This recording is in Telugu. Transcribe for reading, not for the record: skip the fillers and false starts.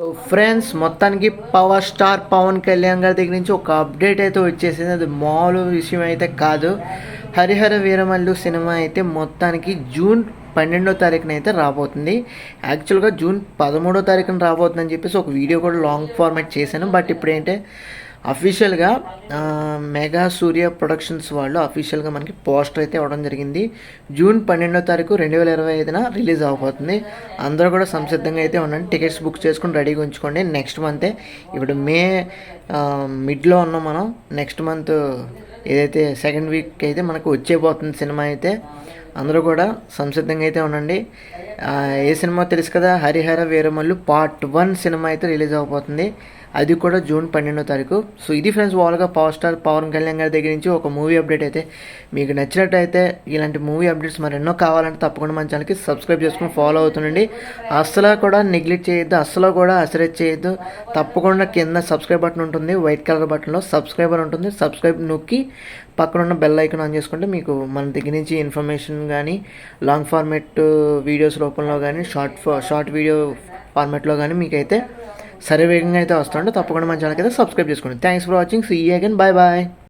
సో ఫ్రెండ్స్, మొత్తానికి పవర్ స్టార్ పవన్ కళ్యాణ్ గారి దగ్గర నుంచి ఒక అప్డేట్ అయితే వచ్చేసింది. అది మామూలు విషయం అయితే కాదు. హరిహర వీరమల్లు సినిమా అయితే మొత్తానికి జూన్ 12వ తారీఖున అయితే రాబోతుంది. యాక్చువల్గా జూన్ 13వ తారీఖున రాబోతుందని చెప్పేసి ఒక వీడియో కూడా లాంగ్ ఫార్మాట్ చేశాను. బట్ ఇప్పుడు ఏంటంటే అఫీషియల్గా మెగా సూర్య ప్రొడక్షన్స్ వాళ్ళు అఫీషియల్గా మనకి పోస్టర్ అయితే ఇవ్వడం జరిగింది. జూన్ 12వ తారీఖు 2025న రిలీజ్ అవబోతుంది. అందరూ కూడా సంసిద్ధంగా అయితే ఉండండి. టికెట్స్ బుక్ చేసుకుని రెడీగా ఉంచుకోండి. నెక్స్ట్ మంతే, ఇప్పుడు మే మిడ్లో ఉన్నాం మనం. నెక్స్ట్ మంత్ ఏదైతే సెకండ్ వీక్ అయితే మనకు వచ్చేపోతుంది సినిమా అయితే. అందరూ కూడా సంసిద్ధంగా అయితే ఉండండి. ఏ సినిమా తెలుసు కదా, హరిహర వీరమల్లు పార్ట్ 1 సినిమా అయితే రిలీజ్ అవబోతుంది. అది కూడా జూన్ 12వ తారీఖు. సో ఇది ఫ్రెండ్స్, ఓవర్గా పవర్ స్టార్ పవన్ కళ్యాణ్ గారి దగ్గర నుంచి ఒక మూవీ అప్డేట్ అయితే. మీకు నచ్చినట్టయితే ఇలాంటి మూవీ అప్డేట్స్ మరెన్నో కావాలంటే తప్పకుండా మన ఛానల్కి సబ్స్క్రైబ్ చేసుకుని ఫాలో అవుతుండండి. అస్సలు కూడా నెగ్లెక్ట్ చేయొద్దు, అస్సలు కూడా అసరెట్ చేయొద్దు. తప్పకుండా కింద సబ్స్క్రైబ్ బటన్ ఉంటుంది, వైట్ కలర్ బటన్లో సబ్స్క్రైబర్ ఉంటుంది. సబ్స్క్రైబ్ నొక్కి పక్కన ఉన్న బెల్ ఐకాన్ ఆన్ చేసుకుంటే మీకు మన దగ్గర నుంచి ఇన్ఫర్మేషన్ కానీ, లాంగ్ ఫార్మేట్ వీడియోస్ రూపంలో కానీ, షార్ట్ వీడియో ఫార్మాట్లో కానీ మీకైతే సరివేగంగా అయితే వస్తుంటే తప్పకుండా మన ఛానల్కి అయితే సబ్స్క్రైబ్ చేసుకోండి. Thanks for watching. See you again. Bye bye.